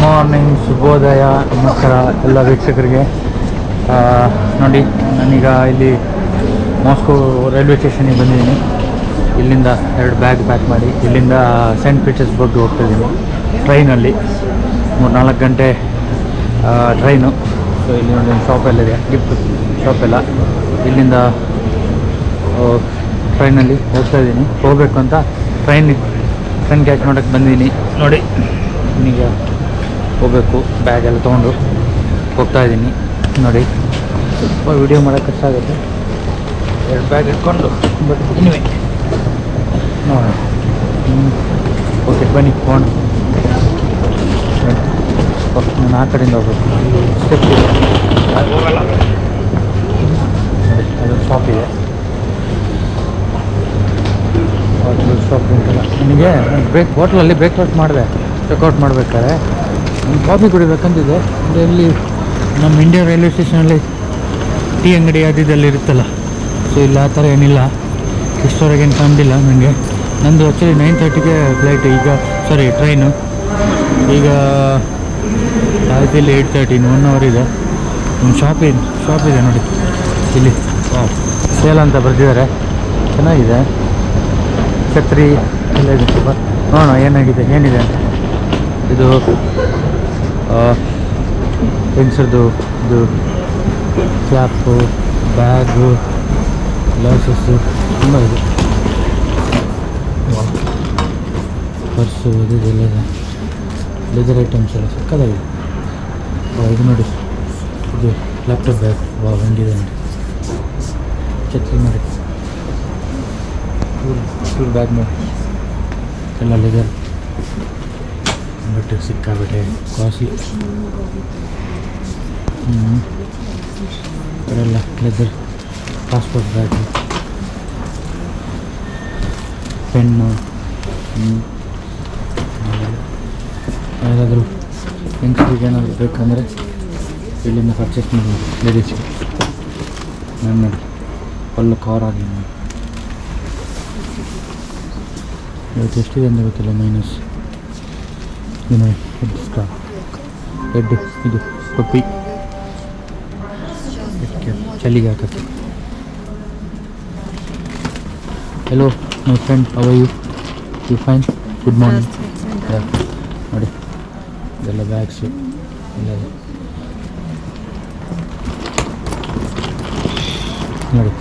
Morning, ಶುಭೋದಯ, ನಮಸ್ಕಾರ ಎಲ್ಲ ವೀಕ್ಷಕರಿಗೆ. ನೋಡಿ, ನಾನೀಗ ಇಲ್ಲಿ ಮಾಸ್ಕೋ ರೈಲ್ವೆ ಸ್ಟೇಷನಿಗೆ ಬಂದಿದ್ದೀನಿ. ಇಲ್ಲಿಂದ 2 ಬ್ಯಾಗ್ ಪ್ಯಾಕ್ ಮಾಡಿ ಇಲ್ಲಿಂದ ಸೆಂಟ್ ಪೀಟರ್ಸ್ಬರ್ಗ್ ಹೋಗ್ತಾಯಿದ್ದೀನಿ ಟ್ರೈನಲ್ಲಿ. 3-4 ಗಂಟೆ ಟ್ರೈನು. ಸೊ ಇಲ್ಲಿ ನೋಡಿ ಒಂದು ಶಾಪೆಲ್ಲ ಇದೆ, ಗಿಫ್ಟ್ ಶಾಪೆಲ್ಲ. ಇಲ್ಲಿಂದ ಟ್ರೈನಲ್ಲಿ ಹೋಗ್ತಾಯಿದ್ದೀನಿ. ಹೋಗಬೇಕು ಅಂತ ಟ್ರೈನ್ ಕ್ಯಾಚ್ ಮಾಡೋಕ್ಕೆ ಬಂದಿದ್ದೀನಿ. ನೋಡಿ, ಈಗ ಹೋಗಬೇಕು. ಬ್ಯಾಗೆಲ್ಲ ತೊಗೊಂಡು ಹೋಗ್ತಾಯಿದ್ದೀನಿ. ನೋಡಿ, ಸ್ವಲ್ಪ ವೀಡಿಯೋ ಮಾಡೋಕ್ಕೆ ಕಷ್ಟ ಆಗುತ್ತೆ. 2 ಬ್ಯಾಗ್ ಇಟ್ಕೊಂಡು ಬರ್ತೀನಿ. ನೋಡಿ, ಓಕೆ ಬನ್ನಿ ಹೋಗೋಣ. ನಾನು ಆ ಕಡೆಯಿಂದ ಹೋಗ್ಬೇಕು. ಸ್ಟೆಪ್ ಇದೆ, ಹೋಗಲ್ಲ. ನೋಡಿ, ಅದೊಂದು ಶಾಪ್ ಇದೆ. ಶಾಪ್ ಉಂಟಲ್ಲ. ನನಗೆ ಹೋಟ್ಲಲ್ಲಿ ಬ್ರೇಕ್ಫಾಸ್ಟ್ ಮಾಡಿದೆ. ಚೆಕ್ಔಟ್ ಮಾಡ್ಬೇಕಾದ್ರೆ ಒಂದು ಕಾಫಿ ಕುಡಿಬೇಕಂತಿದೆ. ಅಂದರೆ ಇಲ್ಲಿ ನಮ್ಮ ಇಂಡಿಯಾ ರೈಲ್ವೆ ಸ್ಟೇಷನಲ್ಲಿ ಟೀ ಅಂಗಡಿ ಅದಿದ್ದಲ್ಲಿ ಇರುತ್ತಲ್ಲ. ಸೊ ಇಲ್ಲಿ ಆ ಥರ ಏನಿಲ್ಲ. ಇಷ್ಟವರೆಗೇನು ಕಂಡಿಲ್ಲ ನನಗೆ. ನಂದು ಆ್ಯಕ್ಚುಲಿ 9:30ಗೆ ಫ್ಲೈಟ್, ಟ್ರೈನು. ಈಗ ಆಯ್ತು, ಇಲ್ಲಿ 8:30, 1 ಅವರ್ ಇದೆ. ಒಂದು ಶಾಪ್ ಇದೆ ನೋಡಿ ಇಲ್ಲಿ. ಸೇಲ್ ಅಂತ ಬರೆದಿದ್ದಾರೆ, ಚೆನ್ನಾಗಿದೆ. ಛತ್ರಿ ಎಲ್ಲ ಇದೆ. ನೋಡೋಣ ಏನಿದೆ ಅಂತ. ಇದು ಹೆಂಗಸರದು ಇದು ಕ್ಯಾಪು, ಬ್ಯಾಗು, ಗ್ಲಾಸಸ್ಸು ತುಂಬ ಇದೆ. ಪರ್ಸು ಇದೆಲ್ಲ ಇದೆ. ಲೆದರ್ ಐಟಮ್ಸ್ ಎಲ್ಲ ಸಕ್ಕದಾಗಿದೆ. ಇದು ನೋಡಿ, ಇದು ಲ್ಯಾಪ್ಟಾಪ್ ಬ್ಯಾಗ್. ಹೆಂಗಿದೆ ನೋಡಿ. ಛತ್ರಿ ನೋಡಿ, ಟೂರ್ ಬ್ಯಾಗ್ ನೋಡಿ, ಎಲ್ಲ ಲೆದರ್. ಬಟ್ ಸಿಕ್ಕಾಬಿಟ್ಟೆ ಕಾಸ್ಟ್ಲಿ. ಇದೆಲ್ಲ ಲೆದರ್. Passport bag, pen. ಯಾರಾದರೂ ಹೆಂಗಸ್ರಿಗೆ ಏನಾದರೂ ಬೇಕಂದರೆ ಇಲ್ಲಿಂದ ಪರ್ಚೇಸ್ ಮಾಡ್ಬೋದು. ಲೇಡೀಸ್ಗೆ ನಾನು ನೋಡಿ ಫುಲ್ಲು ಕವರ್ ಆಗಿ. ಇವತ್ತು ಎಷ್ಟಿದೆ ಅಂತ ಗೊತ್ತಿಲ್ಲ. ಮೈನಸ್ ಇದು ನೋಡಿ, ಹೆಡ್ ಇದು ಪಪ್ಪಿ ಚಳಿಗೆ ಹಾಕತ್ತೆ. Hello my friend, how are you fine? Good morning. ನೋಡಿ, ಇದೆಲ್ಲ ಬ್ಯಾಗ್ಸು ಎಲ್ಲ ನೋಡಿ.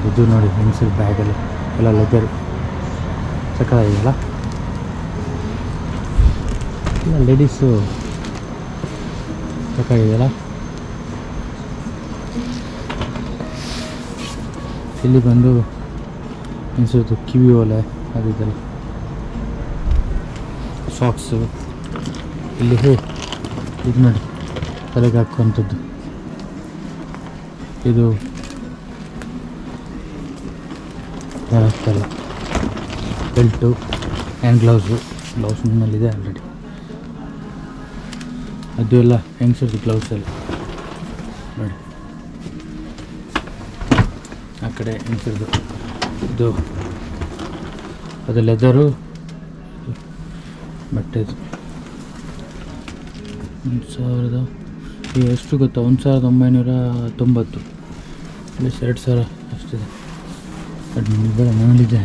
ಇದು ನೋಡಿ, ಹೆಂಗಸರು ಬ್ಯಾಗಲ್ಲಿ ಎಲ್ಲ ಲೆದರ್ ಸಕ್ಕತ್ತಾಗಿದೆಯಲ್ಲ. ಇಲ್ಲ ಲೇಡೀಸು ಸಕ್ಕತ್ತಾಗಿದೆಯಲ್ಲ. ಇಲ್ಲಿ ಬಂದು ಹೆಂಗಸರದ್ದು ಕಿವಿ ಓಲೆ ಅದಿದೆಲ್ಲ, ಸಾಕ್ಸು. ಇಲ್ಲಿ ಇದು ನೋಡಿ, ತಲೆಗೆ ಹಾಕುವಂಥದ್ದು. ಇದು ಹಾಕ್ತಲ್ಲ, ಬೆಲ್ಟು, ಹ್ಯಾಂಡ್ ಗ್ಲೌಸು. ಗ್ಲೌಸ್ ನಮ್ಮಲ್ಲಿದೆ ಆಲ್ರೆಡಿ. ಅದು ಎಲ್ಲ ಹೆಂಗಸರದ್ದು ಗ್ಲೌಸಲ್ಲಿ ನೋಡಿ. ಆ ಕಡೆ ಹೆಂಗಸರದ್ದು ಇದು, ಅದು ಲೆದರು ಬಟ್ಟೆದು. 1000 ಎಷ್ಟು ಗೊತ್ತಾ? 1990 ಪ್ಲಸ್ 2000 ಅಷ್ಟಿದೆ. ಅದು ಬೇಡ, ನನ್ನಲ್ಲಿದೆ.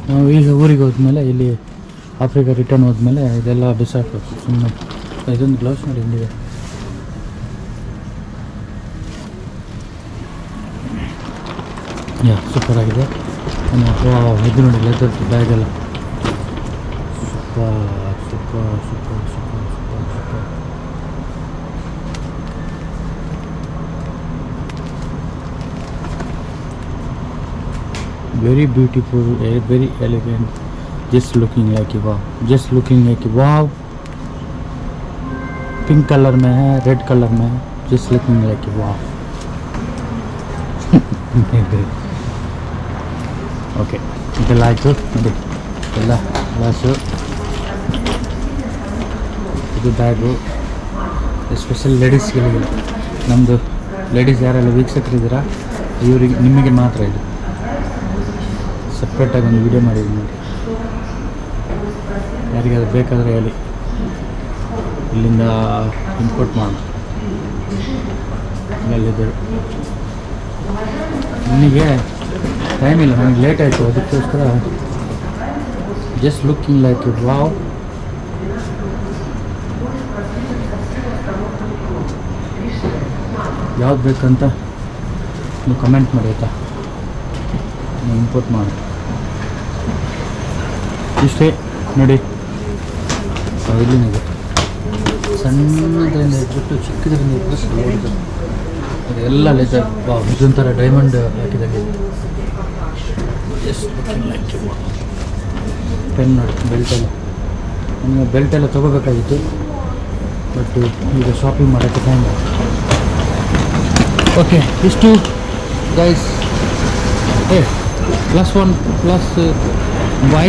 ನಾವು ಈಗ ಊರಿಗೆ ಹೋದ್ಮೇಲೆ, ಇಲ್ಲಿ ಆಫ್ರಿಕಾ ರಿಟರ್ನ್ ಹೋದ್ಮೇಲೆ ಇದೆಲ್ಲ ಬಿಸಾಕಬೇಕು ಸುಮ್ಮನೆ. ಇದೊಂದು ಗ್ಲೌಸ್ ನೋಡಿ ಹೆಂಗಿದೆ. ಸೂಪರ್ ಆಗಿದೆ. ಇದು ನೋಡಿ, ಲೆದರ್ ಬ್ಯಾಗೆಲ್ಲ super. Very beautiful, very elegant. Just looking like a wow. Pink colour में है, रेड कलर में है. Just looking like a wow. Okay, ಇದೆಲ್ಲ ಆಯಿತು ನೋಡಿ. ಎಲ್ಲ ಗ್ಲಾಸು, ಇದು ಬ್ಯಾಗು. ಎಸ್ಪೆಷಲ್ ಲೇಡೀಸ್ಗಳಿಗೆ. ನಮ್ಮದು ಲೇಡೀಸ್ ಯಾರೆಲ್ಲ ವೀಕ್ಷಕರಿದ್ದೀರಾ, ನಿಮಗೆ ಮಾತ್ರ ಇದು ಸಪ್ರೇಟಾಗಿ ಒಂದು ವಿಡಿಯೋ ಮಾಡಿದ್ದೀನಿ ನೋಡಿ. ಯಾರಿಗಾದ್ರೂ ಬೇಕಾದರೆ ಹೇಳಿ. ಇಲ್ಲಿಂದ ಇಂಪೋರ್ಟ್ ಮಾಡೋಣ. ಅಲ್ಲಿದ್ದರು ನನಗೆ ಟೈಮ್ ಇಲ್ಲ, ನನಗೆ ಲೇಟ್ ಆಯಿತು, ಅದಕ್ಕೋಸ್ಕರ just looking like it. Wow, ಯಾವ್ದು ಬೇಕಂತ ನೀವು ಕಮೆಂಟ್ ಮಾಡಿ ಆಯಿತಾ, ನೀವು ಇಂಪೋರ್ಟ್ ಮಾಡಿ. ಇಷ್ಟೇ ನೋಡಿ, ಇಲ್ಲಿನಿದೆ ಸಣ್ಣದರಿಂದ ಇಟ್ಬಿಟ್ಟು ಚಿಕ್ಕದರಿಂದ ಇಟ್ಬಿಟ್ಟು ಅದೆಲ್ಲ ಲೆದರ್. ವಾವ್, ಇದೊಂಥರ ಡೈಮಂಡ್ ಹಾಕಿದಂಗೆ. ಜಸ್ಟ್ ಪೆನ್ ನೋಡಿ, ಬೆಲ್ಟೆಲ್ಲ ನನಗೆ ಬೆಲ್ಟೆಲ್ಲ ತೊಗೋಬೇಕಾಗಿತ್ತು, ಬಟ್ ಈಗ ಶಾಪಿಂಗ್ ಮಾಡೋಕ್ಕೆ ಟೈಮ್. ಓಕೆ, ಇಷ್ಟು guys. +1 plus by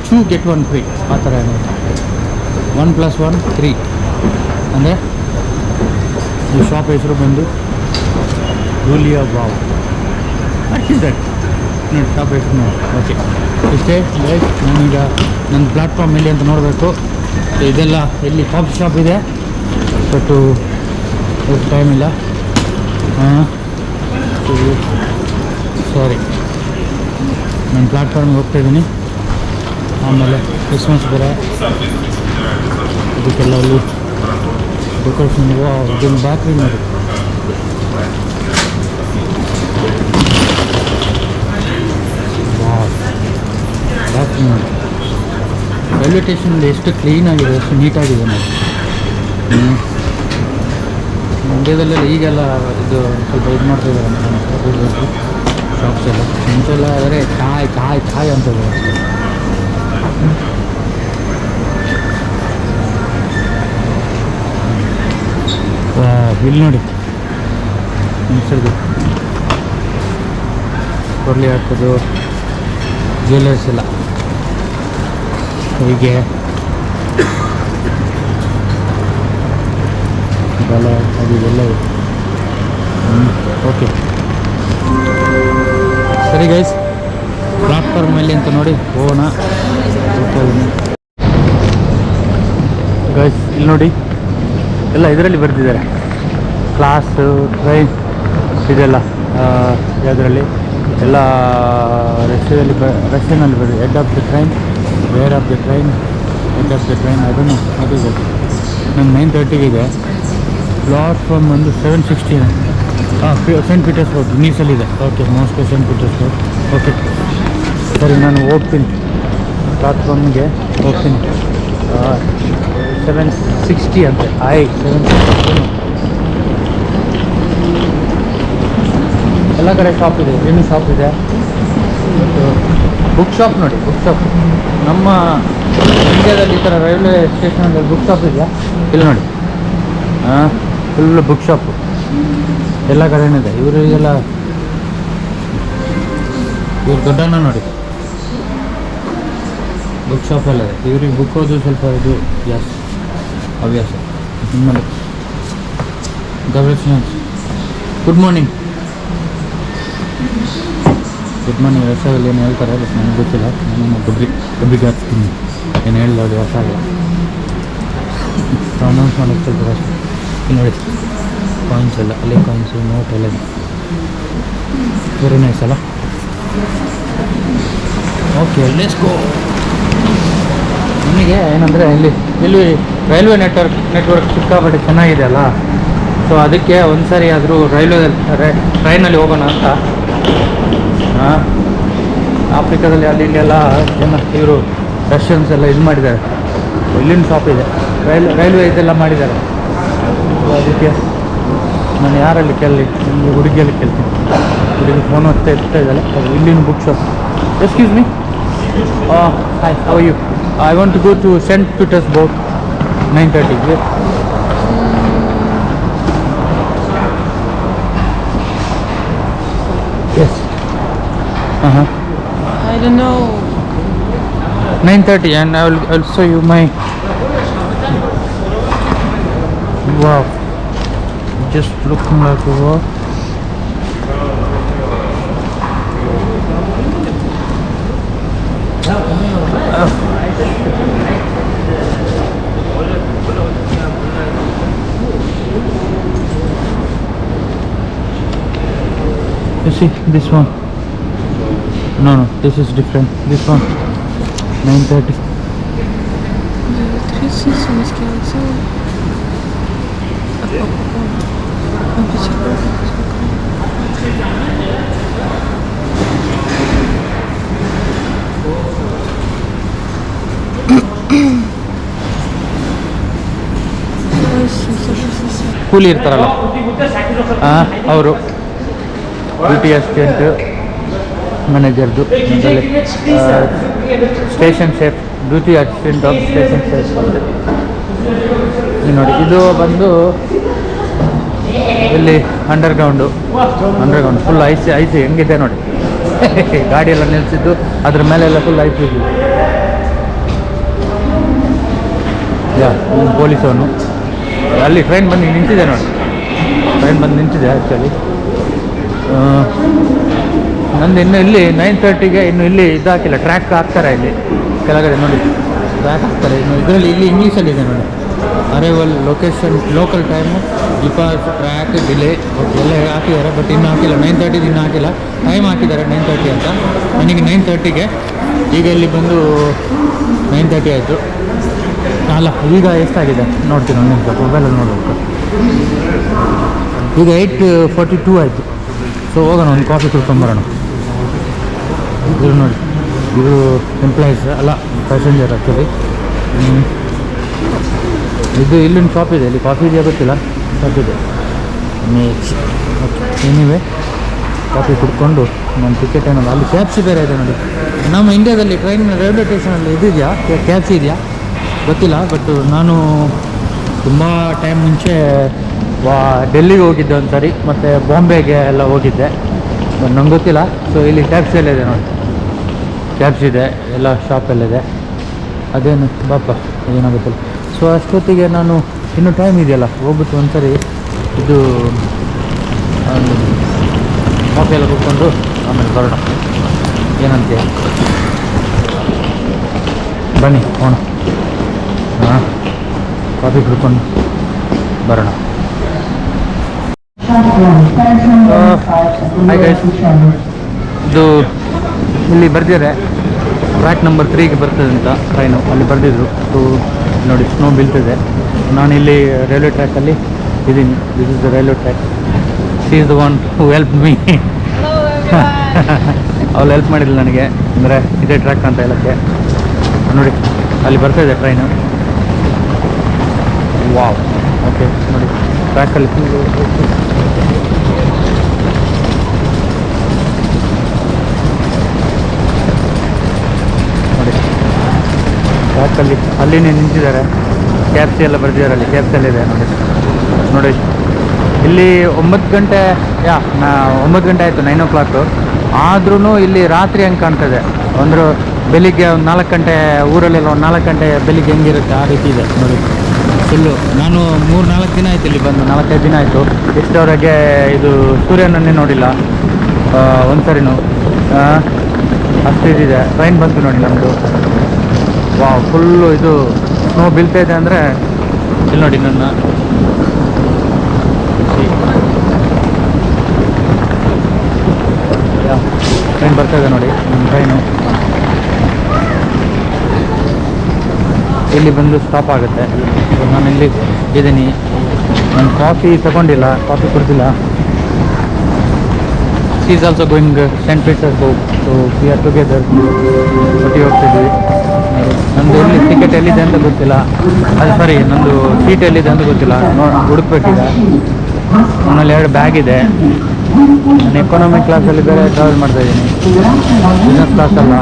2 get 1 free ಆ ಥರ ಏನು. 1 + 1 3 ಅಂದರೆ ಈ ಶಾಪ್ ಹೆಸರು ಬಂದು ರೂಲಿಯಾ. ವಾವ್, ದಟ್ ನೋಡಿ ಶಾಪ್ ಹೆಸರು ನೋಡಿ. ಓಕೆ, ಇಷ್ಟೇ ಗೈಸ್. ನಾನೀಗ ನನ್ನ ಪ್ಲ್ಯಾಟ್ಫಾರ್ಮ್ ಎಲ್ಲಿ ಅಂತ ನೋಡಬೇಕು. ಇದೆಲ್ಲ ಎಲ್ಲಿ ಕಾಫಿ ಶಾಪ್ ಇದೆ, ಬಟ್ಟು ಟೈಮ್ ಇಲ್ಲ. ಸಾರಿ, ನಾನು ಪ್ಲ್ಯಾಟ್ಫಾರ್ಮ್ಗೆ ಹೋಗ್ತಾಯಿದ್ದೀನಿ. ಆಮೇಲೆ ಕ್ರಿಸ್ಮಸ್ ಬೇರೆ, ಇದಕ್ಕೆಲ್ಲ ಅಲ್ಲಿ ಡೆಕೋರೇಷನ್. ಇದೊಂದು ಬ್ಯಾಕ್ರಿ ನೋಡಿ, ಬ್ಯಾಕ್ರಿ ನೋಡಿ. ರೈಲ್ವೆ ಸ್ಟೇಷನ್ ಎಷ್ಟು ಕ್ಲೀನಾಗಿದೆ, ಎಷ್ಟು ನೀಟಾಗಿದೆ ನೋಡಿ. ಮಂಡ್ಯದಲ್ಲೆಲ್ಲ ಈಗೆಲ್ಲ ಇದು ಸ್ವಲ್ಪ ಇದು ಮಾಡ್ತಾಯಿದ್ದಾರೆ ಶಾಪ್ಸ್ ಎಲ್ಲ. ಮುಂಚೆಲ್ಲ ಆದರೆ ಕಾಯಿ ಅಂತದೆ. ಇಲ್ಲಿ ನೋಡಿ ಅನ್ಸೋದು ಕೊರ್ಲಿ ಹಾಕೋದು, ಜ್ಯುವೆಲ್ಲರ್ಸ್ ಎಲ್ಲ ಹೀಗೆ ಬಲ ಅದು ಎಲ್ಲ. ಓಕೆ ಸರಿ ಗೈಸ್, ಪ್ಲಾಟ್ಫಾರ್ಮಲ್ಲಿ ಅಂತ ನೋಡಿ ಹೋಗೋಣ. ಗೈಸ್ ಇಲ್ಲಿ ನೋಡಿ, ಎಲ್ಲ ಇದರಲ್ಲಿ ಬರೆದಿದ್ದಾರೆ, ಕ್ಲಾಸು, ಟ್ರೈನ್ ಇದೆಲ್ಲ ಯಾವುದರಲ್ಲಿ ಎಲ್ಲ ರಷ್ಯಾದಲ್ಲಿ ರಷ್ಯನಲ್ಲಿ ಬರೆದಿದೆ. Head of the train, where of the train, head of the train. ಅದನ್ನು ಅದು ನಂಗೆ 9:30 ಇದೆ. ಪ್ಲಾಟ್ಫಾರ್ಮ್ ಒಂದು 760. ಸೆಂಟ್ ಪೀಟರ್ಸ್ಬರ್ಗ್ ನೀಸಲ್ಲಿದೆ. Okay, Moscow Saint Petersburg. Okay ಸರಿ, ನಾನು ಹೋಗ್ತೀನಿ ಪ್ಲಾಟ್ಫಾರ್ಮ್ಗೆ ಹೋಗ್ತೀನಿ. 760 ಅಂತೆ. 760. ಎಲ್ಲ ಕಡೆ ಶಾಪ್ ಇದೆ, ಏನು ಶಾಪ್ ಇದೆ. ಬುಕ್ ಶಾಪ್ ನೋಡಿ, ಬುಕ್ ಶಾಪ್ ನಮ್ಮ ಇಂಡಿಯಾದಲ್ಲಿ ಈ ಥರ ರೈಲ್ವೆ ಸ್ಟೇಷನಲ್ಲಿ ಬುಕ್ ಶಾಪ್ ಇದೆಯಾ? ಇಲ್ಲಿ ನೋಡಿ, ಫುಲ್ ಬುಕ್ ಶಾಪು ಎಲ್ಲ ಕಡೆನಿದೆ. ಇವರಿಗೆಲ್ಲ ಇವ್ರು ದೊಡ್ಡಣ್ಣ ನೋಡಿ, ಬುಕ್ ಶಾಪೆಲ್ಲ ಇದೆ. ಇವ್ರಿಗೆ ಬುಕ್ ಓದು ಸ್ವಲ್ಪ ಇದು ಜಾಸ್ತಿ ಹವ್ಯಾಸ. ನಿಮ್ಮಲ್ಲಿ ಗುಡ್ ಮಾರ್ನಿಂಗ್. Good morning. ರಷ್ಯಾದಲ್ಲಿ ಏನು ಹೇಳ್ತಾರೆ ಬಟ್ ನನಗೆ ಗೊತ್ತಿಲ್ಲ. ನಾನು ಡಬ್ಬಿಗೆ ಹಾಕ್ತೀನಿ ಏನು ಹೇಳಿಲ್ಲ, ಅದು ಹೊಸ ಅಲ್ಲ. ಅನೌನ್ಸ್ ಮಾಡೋಕ್ಕೆ ಸ್ವಲ್ಪ ಅಷ್ಟೇ. ನೋಡಿ ಕಾಯಿನ್ಸ್ ಎಲ್ಲ, ಅಲ್ಲೇ ಕಾಯಿನ್ಸು, ನೋಟ್ ಎಲ್ಲ ವೆರಿ ನೈಸ್ ಅಲ್ಲ. Okay, let's go. ನನಗೆ ಏನಂದರೆ ಇಲ್ಲಿ ರೈಲ್ವೆ ನೆಟ್ವರ್ಕ್ ಸಿಕ್ಕಾಪಟ್ಟೆ ಚೆನ್ನಾಗಿದೆ ಅಲ್ಲ, ಸೊ ಅದಕ್ಕೆ ಒಂದು ಸಾರಿ ಆದರೂ ಟ್ರೈನಲ್ಲಿ ಹೋಗೋಣ ಅಂತ. ಆಫ್ರಿಕಾದಲ್ಲಿ ಅಲ್ಲಿ ಇಲ್ಲೆಲ್ಲ ಜನ ಇವರು ರಷ್ಯನ್ಸ್ ಎಲ್ಲ ಇದು ಮಾಡಿದ್ದಾರೆ. ಇಲ್ಲಿನ ಶಾಪ್ ಇದೆ, ರೈಲ್ವೆ ಇದೆಲ್ಲ ಮಾಡಿದ್ದಾರೆ. ಅದಕ್ಕೆ ನಾನು ಯಾರಲ್ಲಿ ನಿಮಗೆ ಹುಡುಗಿಯಲ್ಲಿ ಕೇಳ್ತೀನಿ. ಹುಡುಗಿ ಫೋನ್ ಇರ್ತಾ ಇದ್ದಲ್ಲ, ಅದು ಇಲ್ಲಿನ book shop. Excuse me, hi, how you? I want to go to Saint Petersburg 9:30. Yes. I don't know. 9:30, and I'll show you my. Wow, just looking like a wow. See this one. No, this is different. This one 9:30. Coolie ಇರ್ತಾರಲ್ಲ ಅವರು duty assistant ಮ್ಯಾನೇಜರ್ದು station chief duty assistant of station chief ನೋಡಿ. ಇದು ಬಂದು ಇಲ್ಲಿ underground full IC ಹೆಂಗಿದೆ ನೋಡಿ. ಗಾಡಿಯೆಲ್ಲ ನಿಲ್ಲಿಸಿದ್ದು ಅದ್ರ ಮೇಲೆಲ್ಲ ಫುಲ್ ಐಸಿ ಇದೆ. ಪೊಲೀಸವನು ಅಲ್ಲಿ ಟ್ರೈನ್ ಬಂದು ನಿಂತಿದೆ ನೋಡಿ. ಆ್ಯಕ್ಚುಲಿ ನಂದು ಇನ್ನು ಇಲ್ಲಿ 9:30ಗೆ ಇನ್ನು ಇಲ್ಲಿ ಇದು ಹಾಕಿಲ್ಲ, ಟ್ರ್ಯಾಕ್ ಹಾಕ್ತಾರೆ ಇಲ್ಲಿ ಕೆಳಗಡೆ ನೋಡಿ, ಟ್ರ್ಯಾಕ್ ಹಾಕ್ತಾರೆ ಇನ್ನು ಇದರಲ್ಲಿ. ಇಲ್ಲಿ ಇಂಗ್ಲೀಷಲ್ಲಿದೆ ನೋಡಿ, arrival location, local time, depart, track, delay ಎಲ್ಲ ಹಾಕಿದ್ದಾರೆ. ಬಟ್ ಇನ್ನೂ ಹಾಕಿಲ್ಲ, 9:30 ಇನ್ನೂ ಹಾಕಿಲ್ಲ. ಟೈಮ್ ಹಾಕಿದ್ದಾರೆ 9:30 ಅಂತ. ನನಗೆ 9:30ಗೆ, ಈಗ ಇಲ್ಲಿ ಬಂದು 9:30 ಆಯಿತು. ಅಲ್ಲ, ಈಗ ಎಷ್ಟಾಗಿದೆ ನೋಡ್ತೀನಿ ಒಂದು ನಿಮಿಷ, ಮೊಬೈಲಲ್ಲಿ ನೋಡಬೇಕು. ಈಗ 8:42 ಆಯಿತು. ಸೊ ಹೋಗೋಣ, ಒಂದು ಕಾಫಿ ಕುಡ್ಕೊಂಬರೋಣ. ಇದು ನೋಡಿ, ಇದು ಎಂಪ್ಲಾಯೀಸ್ ಅಲ್ಲ, ಪ್ಯಾಸೆಂಜರ್ ಆ್ಯಕ್ಚುಲಿ. ಇದು ಇಲ್ಲಿನ ಶಾಪ್ ಇದೆ, ಇಲ್ಲಿ ಕಾಫಿ ಇದೆಯಾ ಗೊತ್ತಿಲ್ಲ, ಶಾಪ್ ಇದೆ. ಓಕೆ, ಎನಿವೆ ಕಾಫಿ ಕುಡ್ಕೊಂಡು ನನ್ನ ಟಿಕೆಟ್ ಏನಲ್ಲ. ಅಲ್ಲಿ ಕ್ಯಾಬ್ಸಿ ಬೇರೆ ಇದೆ ನೋಡಿ. ನಮ್ಮ ಇಂಡಿಯಾದಲ್ಲಿ ಟ್ರೈನ್ ರೈಲ್ವೆ ಸ್ಟೇಷನಲ್ಲಿ ಇದೆಯಾ ಕ್ಯಾಬ್ಸಿ ಇದೆಯಾ ಗೊತ್ತಿಲ್ಲ. ಬಟ್ ನಾನು ತುಂಬ ಟೈಮ್ ಮುಂಚೆ ಡೆಲ್ಲಿಗೆ ಹೋಗಿದ್ದೆ ಒಂದು ಸಾರಿ, ಮತ್ತು ಬಾಂಬೆಗೆ ಎಲ್ಲ ಹೋಗಿದ್ದೆ, ನಂಗೆ ಗೊತ್ತಿಲ್ಲ. ಸೊ ಇಲ್ಲಿ ಟ್ಯಾಕ್ಸಿ ಎಲ್ಲ ಇದೆ ನೋಡಿ, ಕ್ಯಾಬ್ಸ್ ಇದೆ, ಎಲ್ಲ ಶಾಪೆಲ್ಲಿದೆ. ಅದೇನು ಬಾಪ ಏನಾಗುತ್ತಲ್ಲ. ಸೊ ಅಷ್ಟೊತ್ತಿಗೆ ನಾನು ಇನ್ನೂ ಟೈಮ್ ಇದೆಯಲ್ಲ, ಹೋಗ್ಬಿಟ್ಟು ಒಂದು ಸರಿ ಇದು ಕಾಫಿ ಎಲ್ಲ ಕುತ್ಕೊಂಡು ಆಮೇಲೆ ಬರೋಣ. ಏನಂತೆ ಬನ್ನಿ ಹೋಣ. ಹಾಂ, ಕಾಫಿ ಕುಡ್ಕೊಂಡು ಬರೋಣ. ಹಾಯ್ ಗೈಸ್, ಇದು ಇಲ್ಲಿ ಬರ್ದಿದ್ದಾರೆ ಟ್ರ್ಯಾಕ್ ನಂಬರ್ 3ಗೆ ಬರ್ತದೆ ಅಂತ ಟ್ರೈನು, ಅಲ್ಲಿ ಬರೆದಿದ್ರು. ಸೊ ನೋಡಿ, ಸ್ನೋ ಬೀಳ್ತಿದೆ. ನಾನಿಲ್ಲಿ ರೈಲ್ವೆ ಟ್ರ್ಯಾಕಲ್ಲಿ ಇದ್ದೀನಿ. This is the railway track. She is the one who help me. ಅವಳು ಹೆಲ್ಪ್ ಮಾಡಿಲ್ಲ ನನಗೆ, ಅಂದರೆ ಇದೇ ಟ್ರ್ಯಾಕ್ ಅಂತ ಹೇಳೋಕ್ಕೆ. ನೋಡಿ, ಅಲ್ಲಿ ಬರ್ತಾಯಿದೆ ಟ್ರೈನು. ವಾವ್, ಓಕೆ ನೋಡಿ, ಟ್ರ್ಯಾಕಲ್ಲಿ ನೋಡಿ, ಟ್ರ್ಯಾಕಲ್ಲಿ ಅಲ್ಲಿನೇ ನಿಂತಿದ್ದಾರೆ. ಕ್ಯಾಬ್ಸಿ ಎಲ್ಲ ಬರ್ದಿದ್ದಾರೆ, ಅಲ್ಲಿ ಕ್ಯಾಬ್ಸಲ್ಲಿದೆ ನೋಡಿ. ನೋಡಿ, ಇಲ್ಲಿ 9 ಗಂಟೆ 9 ಗಂಟೆ ಆಯಿತು, 9 o'clock. ಆದ್ರೂ ಇಲ್ಲಿ ರಾತ್ರಿ ಹಂಗೆ ಕಾಣ್ತದೆ. ಅಂದ್ರೆ ಬೆಳಿಗ್ಗೆ ಒಂದು 4 ಗಂಟೆ, ಊರಲ್ಲೆಲ್ಲ ಒಂದು 4 ಗಂಟೆ ಬೆಳಿಗ್ಗೆ ಹೆಂಗಿರುತ್ತೆ ಆ ರೀತಿ ಇದೆ ನೋಡಿ ಫುಲ್ಲು. ನಾನು 3-4 ದಿನ ಆಯಿತು ಇಲ್ಲಿ ಬಂದು, 4-5 ದಿನ ಆಯಿತು. ಇಷ್ಟವರೆಗೆ ಇದು ಸೂರ್ಯನನ್ನೇ ನೋಡಿಲ್ಲ ಒಂದು ಸರಿನೂ. ಅಷ್ಟು ಇದಿದೆ. ಟ್ರೈನ್ ಬಂತು ನೋಡಿ ನಮ್ಮದು. ವಾವ್, ಫುಲ್ಲು ಇದು ಸ್ನೋ ಬೀಳ್ತಾ ಇದೆ. ಅಂದರೆ ಇಲ್ಲಿ ನೋಡಿ, ನನ್ನ ಟ್ರೈನ್ ಬರ್ತಾ ಇದೆ ನೋಡಿ, ನಮ್ಮ ಟ್ರೈನು ಇಲ್ಲಿ ಬಂದು ಸ್ಟಾಪ್ ಆಗುತ್ತೆ. ಸೊ ನಾನು ಇಲ್ಲಿ ಇದ್ದೀನಿ. ನಾನು ಕಾಫಿ ತಗೊಂಡಿಲ್ಲ, ಕಾಫಿ ಕುಡ್ದಿಲ್ಲ. She is also going Saint Petersburg. So we are together ಒಟ್ಟಿಗೆ ಹೋಗ್ತಿದ್ವಿ. ನಂದು ಎಲ್ಲಿ ಟಿಕೆಟ್ ಎಲ್ಲಿದೆ ಅಂತ ಗೊತ್ತಿಲ್ಲ, ಅದು ಸಾರಿ, ನಂದು ಸೀಟ್ ಎಲ್ಲಿದೆ ಅಂತ ಗೊತ್ತಿಲ್ಲ, ಹುಡುಕ್ಬೇಕೀಗ. ನನ್ನಲ್ಲಿ 2 ಬ್ಯಾಗ್ ಇದೆ. ನಾನು ಎಕಾನಮಿಕ್ ಕ್ಲಾಸಲ್ಲಿ ಬೇರೆ ಟ್ರಾವೆಲ್ ಮಾಡ್ತಾಯಿದ್ದೀನಿ, ಬಿಸ್ನೆಸ್ ಕ್ಲಾಸ್ ಅಲ್ಲ.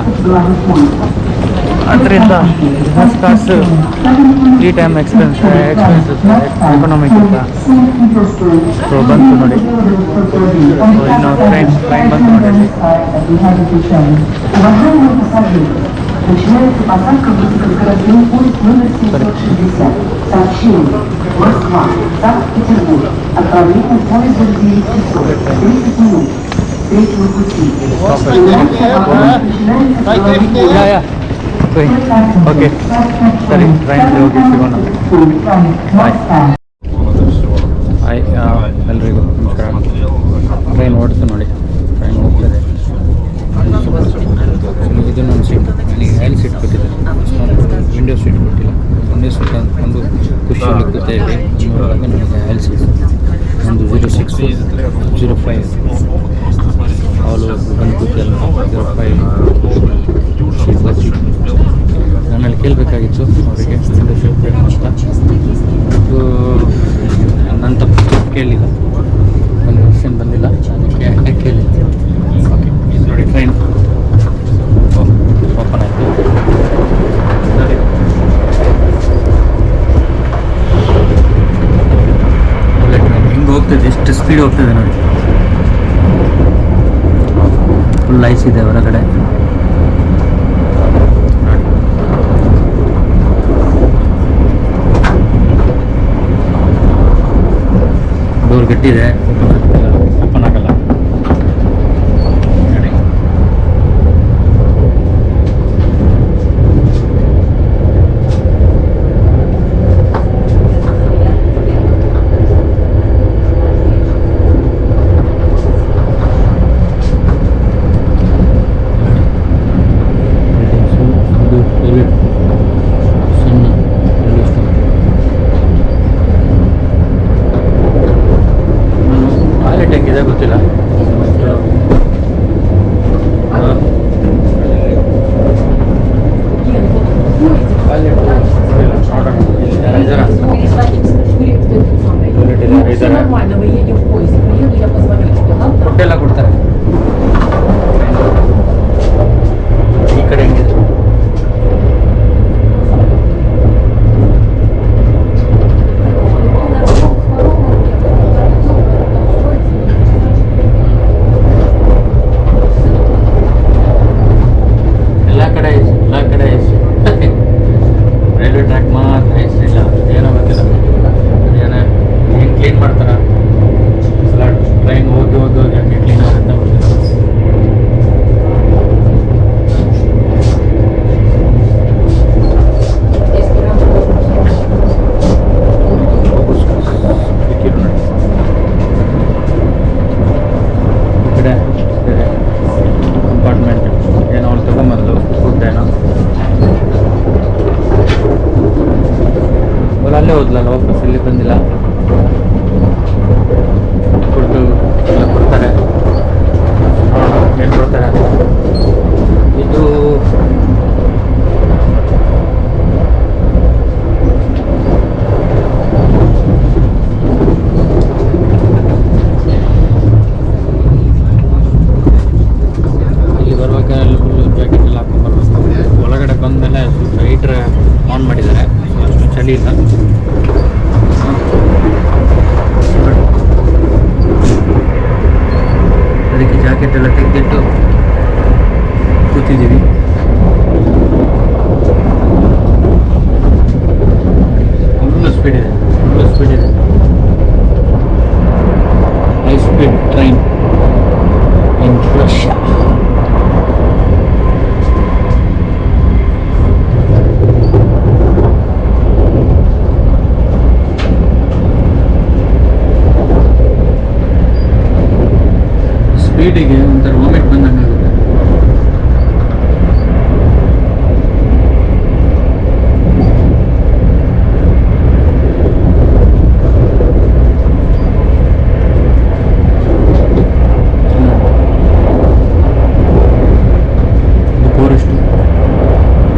ಅದರಿಂದ business class 3 time expenses economic ಅಂತ. ಸೊ ಬಂತು ನೋಡಿ, ಇನ್ನು ಟ್ರೈನ್ ಬಂತು ನೋಡಿ. Начинается посадка в городской поезд номер 760. Сообщение. Москва. Санкт-Петербург. Отправление поезда в 9 часов 30 минут. Третьего пути. ಓಕೆ ಸರಿ, ಟ್ರೈನಲ್ಲಿ ಹೋಗಿ ಸಿಗೋಣ. ಹಾಯ್, ಎಲ್ರಿಗೂ ನಮಸ್ಕಾರ. ಟ್ರೈನ್ ಓಡಿಸ್ತು ನೋಡಿ, ಟ್ರೈನ್ ಇದು ನನ್ನ ಸೀಟ್, ನನಗೆ ಹ್ಯಾಂಡ್ ಸೀಟ್ ಕೊಟ್ಟಿದ್ದಾರೆ, ವಿಂಡೋ ಸೀಟ್ ಕೊಟ್ಟಿಲ್ಲ. ವಿಂಡೋ ಸೀಟ್ ಅಂದ್ಕೊಂಡು ಖುಷಿಯಲ್ಲಿ ಕೂತಾ ಇದೆ. ಇವಾಗ ನನಗೆ ಹ್ಯಾಂಡ್ ಸೀಟ್ ಒಂದು 0605 ಆಲ್ ಓವರ್ ಬಂದು ಕೂತಿಲ್ಲ. 05 ಸೀಟ್ ಬರ್ತೀವಿ. ನಾನಲ್ಲಿ ಕೇಳಬೇಕಾಗಿತ್ತು ಅವರಿಗೆ ವಿಂಡೋ ಸೀಟ್ ಬೇಕು ಅಂತ. ನನ್ನ ತಪ್ಪು ಕೇಳಿಲ್ಲ, ಒಂದು ವರ್ಷನ್ ಬಂದಿಲ್ಲ, ಅದಕ್ಕೆ ಕೇಳಿಲ್ಲ. ಓಕೆ, ಇದು ನೋಡಿ ಟ್ರೈನ್ ಓಪನ್ ಆಯಿತು ನೋಡಿ. ಬುಲೆಟ್ ಟ್ರೈನ್ ಹಿಂಗೆ ಹೋಗ್ತದೆ, ಎಷ್ಟು ಸ್ಪೀಡ್ ಹೋಗ್ತದೆ ನೋಡಿ. ಫುಲ್ ಐಸ್ ಇದೆ ಹೊರಗಡೆ ನೋಡಿ. ಡೋರ್ ಗಟ್ಟಿದೆ, ಓಪನ್ ಆಗಲ್ಲ ನೋಡಿ. ಇದು ಸಣ್ಣ ರೈಲ್ವೆ ಸ್ಟೇಷನ್. ಟಾಯ್ಲೆಟ್ ಹೆಂಗಿದೆ ಗೊತ್ತಿಲ್ಲ. Нормально, мы едем в поезде. Приеду, я позвоню тебе. Ладно? ಹೊಟ್ಟೆಲ್ಲ ಕೊಡ್ತಾರೆ. ಈ ಕಡೆ ಹೆಂಗಿದೆ? ಎಲ್ಲ ಕಡೆ ರೈಲ್ವೆ ಟ್ರ್ಯಾಕ್ ಮಾತ್ರ ಇಲ್ಲ, ಏನೋ ಗೊತ್ತಿಲ್ಲ. ಅದೇನೋ ಹೆಂಗೆ ಕ್ಲೀನ್ ಮಾಡ್ತಾರ, ಎಲ್ಲ ಟ್ರೈನ್ ಹೋಗಿ ಹೆಂಗೆ ಕ್ಲೀನ್ ಆಗುತ್ತೆ ಗೊತ್ತಿಲ್ಲ. ಈ ಕಡೆ ಬೇರೆ ಕಂಪಾರ್ಟ್ಮೆಂಟ್ ಏನೋ ಅವ್ಳು ತೊಗೊಂಬಂದು ಫುಡ್ಡೇನೋ ಅವಳು ಅಲ್ಲೇ ಹೋದ್ಲಲ್ಲ, ವಾಪಸ್ ಇಲ್ಲಿ ಬಂದಿಲ್ಲ. ಫುಡ್ಡು ಎಲ್ಲ ಕೊಡ್ತಾರೆ, ಏನು ಕೊಡ್ತಾರೆ. ಇದು ಇಲ್ಲಿ ಬರುವಾಗ ಫುಲ್ಲು ಜಾಕೆಟ್ ಎಲ್ಲ ಹಾಕೊಂಡ್ಬರ್ಬೇಕು. ಒಳಗಡೆ ಬಂದಮೇಲೆ ಸ್ವಲ್ಪ ಹೀಟ್ರ್ ಆನ್ ಮಾಡಿದ್ದಾರೆ, ಅಷ್ಟು ಚಳಿ ಇಲ್ಲ. ಅದಕ್ಕೆ ಜಾಕೆಟ್ ಎಲ್ಲ ತೆಗೆದಿಟ್ಟು ಕೂತಿದ್ದೀವಿ. ಫುಲ್ಲು ಸ್ಪೀಡ್ ಇದೆ, high speed train in Russia. ಸ್ಪೀಡಿಗೆ ಒಂಥರ ವಾಮಿಟ್ ಬಂದಂಗೆ ಆಗುತ್ತೆ.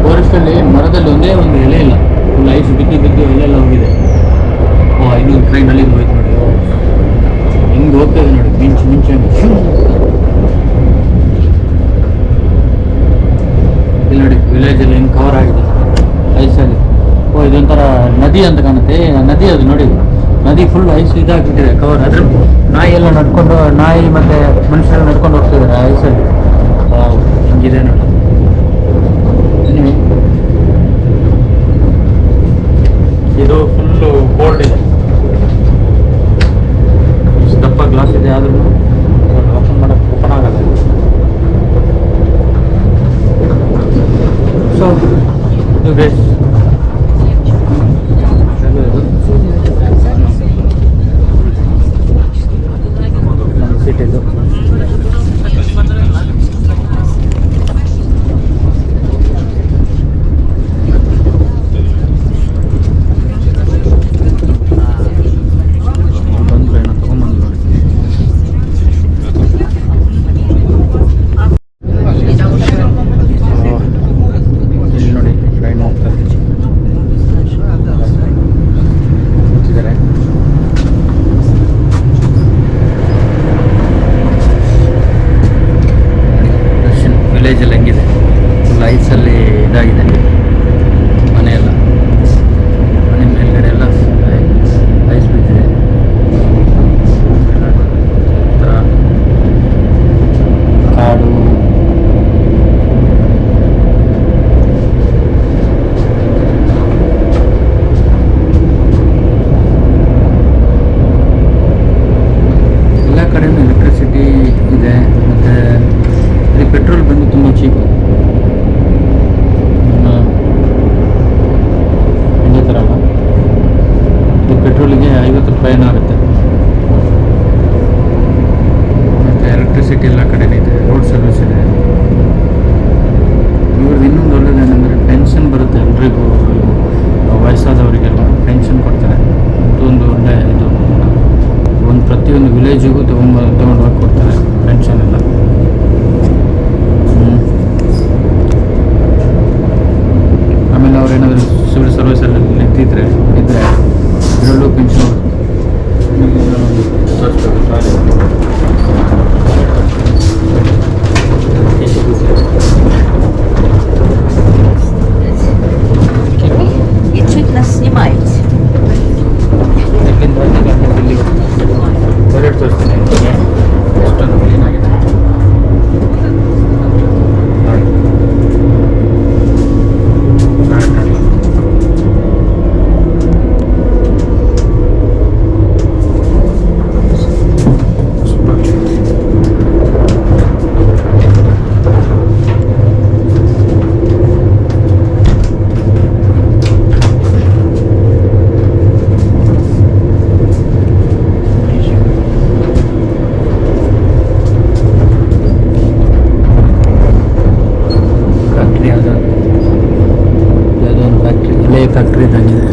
ಫಾರೆಸ್ಟಲ್ಲಿ ಮರದಲ್ಲಿ ಒಂದೇ ಒಂದು ಎಲೆ ಇಲ್ಲ, ಫುಲ್ ಐಸ್ ಬಿದ್ದು ಎಲೆಲ್ಲ ಹೋಗಿದೆ. ಇನ್ನೊಂದು ಟ್ರೈನ್ ಅಲ್ಲಿ ಹೋಯ್ತು ನೋಡಿ, ಹಿಂಗೆ ಹೋಗ್ತದೆ ನೋಡಿ, ಮಿಂಚು ಇಲ್ಲಿ ನೋಡಿ. ವಿಲೇಜಲ್ಲಿ ಹಿಂಗೆ ಕವರ್ ಆಗಿದೆ ಐಸಲ್ಲಿ. ಇದೊಂಥರ ನದಿ ಅಂತ ಕಾಣುತ್ತೆ, ನದಿ ಅದು ನೋಡಿ. ನದಿ ಫುಲ್ ಐಸ್ ಇದಾಗ್ಬಿಟ್ಟಿದೆ, ಕವರ್. ಅದ್ರ ನಾಯಿ ಎಲ್ಲ ನಡ್ಕೊಂಡು, ನಾಯಿ ಮತ್ತು ಮನುಷ್ಯರೆಲ್ಲ ನಡ್ಕೊಂಡು ಹೋಗ್ತಿದ್ದಾರೆ ಐಸಲ್ಲಿ. ಹಿಂಗಿದೆ ನೋಡಿ. ಇದು ಫುಲ್ಲು ಕೋಲ್ಡ್ ಇದೆ, ಇಷ್ಟು ದಪ್ಪ ಗ್ಲಾಸ್ ಇದೆ, ಆದ್ರೂ ಓಪನ್ ಆಗಲ್ಲ. ಸೊ ಇದು ಬೇಸ್ ನಮ್ಮ ಸೀಟ್ ಇದು. ಐಸಲ್ಲಿ ಇದಾಗಿದೆ ಮನೆಯೆಲ್ಲ. ಮನೆ ಮೇಲ್ಗಡೆ ಎಲ್ಲ ಐಸ್ ಬಿದ್ದಿದೆ. ಕಾಡು ಎಲ್ಲ ಕಡೆಯೂ ಎಲೆಕ್ಟ್ರಿಸಿಟಿ ಇದೆ. ಮತ್ತು ಇಲ್ಲಿ ಪೆಟ್ರೋಲ್ ಬಂದು ತುಂಬ ಚೀಪು. ಇಂಡಿಯಾ ಥರ ಅಲ್ಲ, ಈ ಪೆಟ್ರೋಲಿಗೆ 50 ರೂಪಾಯಿನೂ ಆಗುತ್ತೆ. ಮತ್ತು ಎಲೆಕ್ಟ್ರಿಸಿಟಿ ಎಲ್ಲ ಕಡೆನೇ ಇದೆ, ರೋಡ್ ಸರ್ವಿಸ್ ಇದೆ. ಇವ್ರದ್ದು ಇನ್ನೊಂದು ಒಳ್ಳೆಯದೇನೆಂದರೆ ಪೆನ್ಷನ್ ಬರುತ್ತೆ ಎಲ್ರಿಗೂ, ವಯಸ್ಸಾದವರಿಗೆಲ್ಲ ಪೆನ್ಷನ್ ಕೊಡ್ತಾರೆ. ಒಂದು ಒಳ್ಳೆ ಇದು, ಒಂದು ಪ್ರತಿಯೊಂದು ವಿಲೇಜಿಗೂ ತೊಗೊಂಡು ಹೋಗಿ ಕೊಡ್ತಾರೆ ಪೆನ್ಷನ್ ಎಲ್ಲ. ಆಮೇಲೆ ಅವ್ರೇನಾದರೂ ಸಿವಿಲ್ ಸರ್ವಿಸಲ್ಲಿ ಇದ್ದರೆ ಇದರಲ್ಲೂ ಪೆನ್ಷನ್ И чуть нас снимаете. ಟಾಯ್ಲೆಟ್ ತೋರಿಸ್ತೀನಿ ನಿಮಗೆ ಎಷ್ಟೊಂದು ಕ್ಲೀನಾಗಿದೆ ನೋಡಿ. ಫ್ಯಾಕ್ಟ್ರಿ ಯಾವುದೋ ಒಂದು ಫ್ಯಾಕ್ಟ್ರಿ, ಹಳೆ ಫ್ಯಾಕ್ಟ್ರಿ ಇದ್ದಂಗಿದೆ.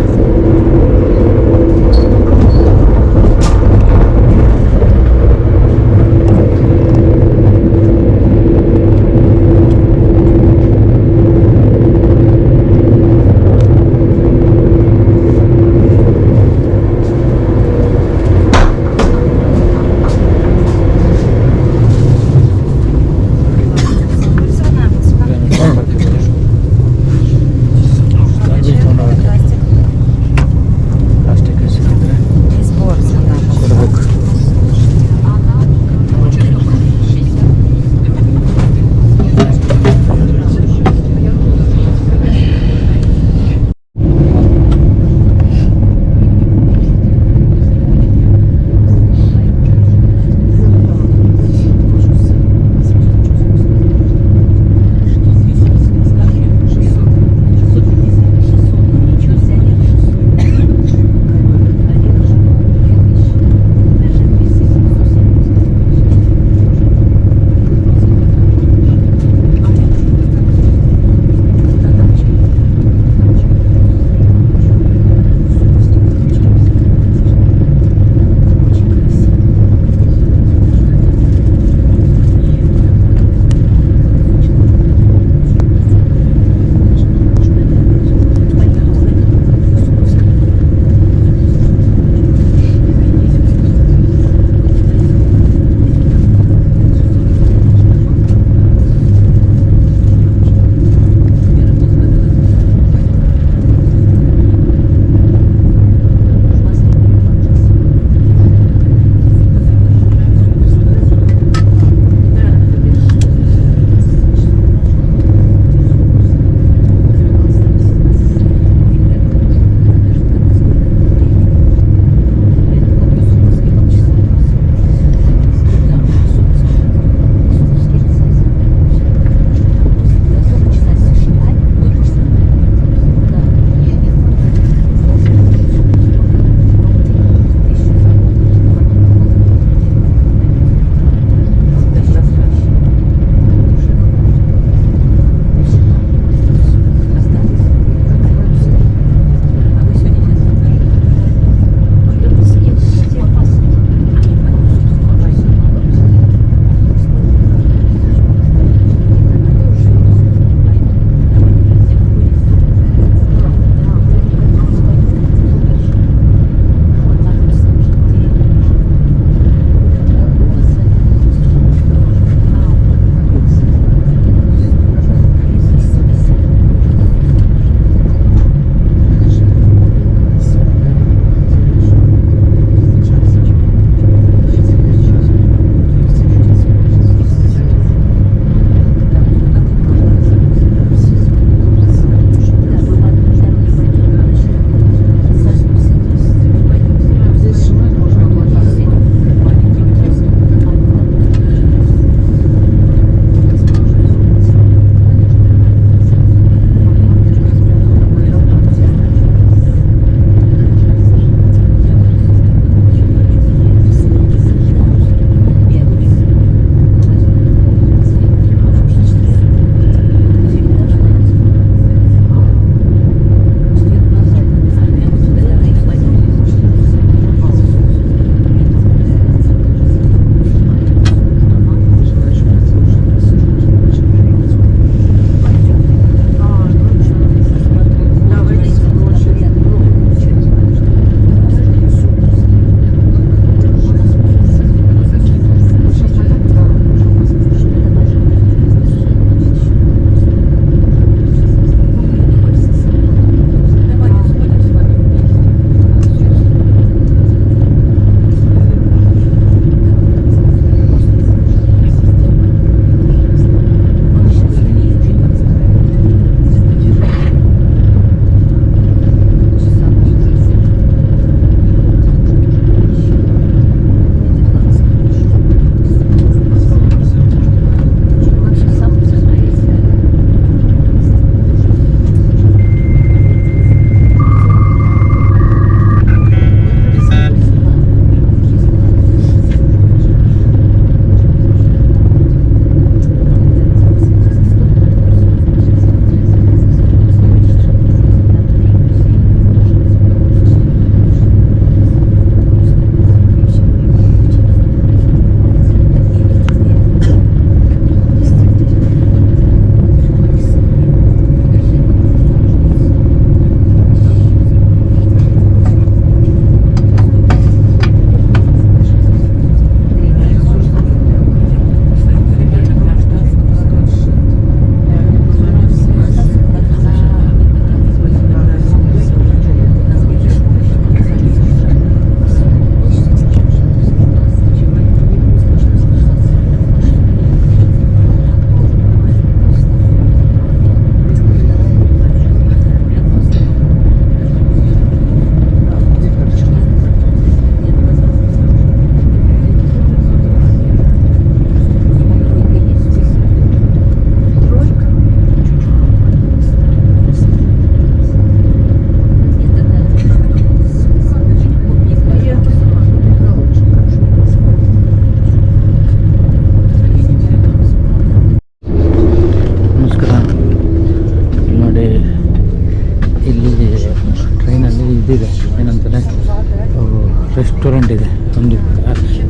ರೆಸ್ಟೋರೆಂಟ್ ಇದೆ, ಒಂದು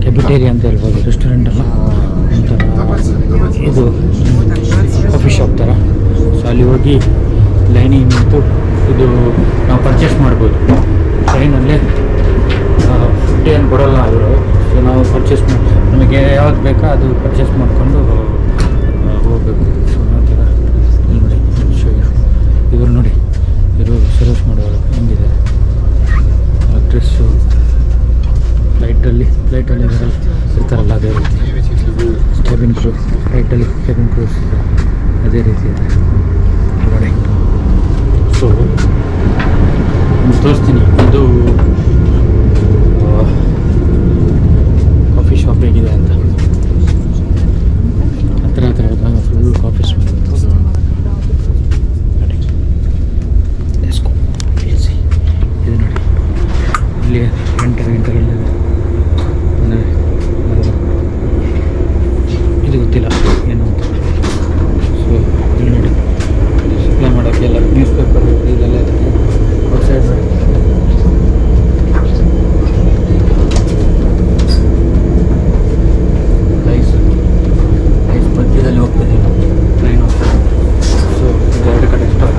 ಕ್ಯಾಫೆಟೇರಿಯಾ ಅಂತ ಹೇಳ್ಬೋದು, ರೆಸ್ಟೋರೆಂಟ್ ಅಲ್ಲ, ಒಂಥರ ಇದು ಕಾಫಿ ಶಾಪ್ ಥರ. ಸೊ ಅಲ್ಲಿ ಹೋಗಿ ಲೈನಿಗೆ ನಿಂತು ಇದು ನಾವು ಪರ್ಚೇಸ್ ಮಾಡ್ಬೋದು. ಟ್ರೈನಲ್ಲೇ ಫುಡ್ ಏನು ಕೊಡೋಲ್ಲ ಅವರು. ಸೊ ನಾವು ಪರ್ಚೇಸ್ ನಮಗೆ ಯಾವ್ದು ಬೇಕೋ ಅದು ಪರ್ಚೇಸ್ ಮಾಡಿಕೊಂಡು ಹೋಗಬೇಕು. ಸೊ ಆ ಥರ ಇಲ್ಲಿ ನೋಡಿ, ಇವರು ನೋಡಿ, ಇವರು ಸರ್ವಿಸ್ ಮಾಡೋರು ಹೆಂಗಿದೆ. ಡ್ರೆಸ್ಸು ಫ್ಲೈಟಲ್ಲಿ ಇರ್ತಾರಲ್ಲ ಅದೇ ರೀತಿ. ಕ್ಯಾಬಿನ್ ಕ್ರೂ, ಫ್ಲೈಟಲ್ಲಿ ಕ್ಯಾಬಿನ್ ಕ್ರೂಸ್ ಅದೇ ರೀತಿ ಇದೆ ನೋಡಿ. ಸೊ ತೋರಿಸ್ತೀನಿ, ಇದು ಕಾಫಿ ಶಾಪ್ ಹೇಗಿದೆ ಅಂತ. ಹತ್ರ ಹೋದಾಗ ಫುಲ್ ಕಾಫಿ ಸ್ಮೆಲ್ ನೋಡಿ. ಇದು ನೋಡಿ, ಇಲ್ಲಿ ಎಂಟರಲ್ಲಿ ಇದು ಗೊತ್ತಿಲ್ಲ ಏನು ಅಂತ. ಸೊ ಇಲ್ಲಿ ನೋಡಿ, ಸಪ್ಲೈ ಮಾಡೋಕ್ಕೆಲ್ಲ ನ್ಯೂಸ್ ಪೇಪರ್ ಇದೆಲ್ಲ ಇರುತ್ತೆ. ಔಟ್ಸೈಡ್ ನೋಡಿ, ಐಸ್ ಮಧ್ಯದಲ್ಲಿ ಹೋಗ್ತದೆ ಟ್ರೈನ್ ಹೋಗ್ತದೆ. ಸೊ ಇದು ಎರಡು ಕಡೆ ಸ್ಟಾಪ್.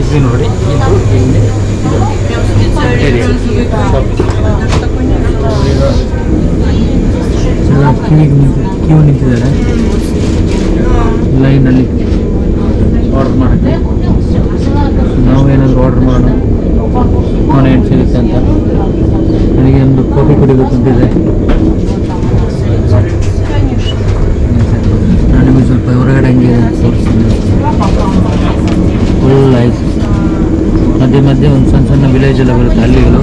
ಇದು ನೋಡಿ, ಇದು ಇಲ್ಲಿ ಏರಿಯಾ ಎಲ್ಲ ಕ್ಯೂ ನಿಂತಿದ್ದಾರೆ ಲೈನಲ್ಲಿ ಆರ್ಡ್ರ್ ಮಾಡೋಕ್ಕೆ. ನಾವೇನಾದರೂ ಆರ್ಡ್ರ್ ಮಾಡೋಣ, ಅವನು ಏನು ಸಿಗುತ್ತೆ ಅಂತ. ನನಗೆ ಒಂದು ಕಾಫಿ ಕುಡಿಬೇಕಂತಿದೆ. ನಾನು ನಿಮಗೆ ಸ್ವಲ್ಪ ಹೊರಗಡೆ ಹಂಗೆ ತೋರಿಸ್ತೀನಿ. ಫುಲ್ ಐಸ್, ಮಧ್ಯೆ ಮಧ್ಯೆ ಒಂದು ಸಣ್ಣ ಸಣ್ಣ ವಿಲೇಜ್ ಎಲ್ಲ ಬರುತ್ತೆ, ಹಳ್ಳಿಗಳು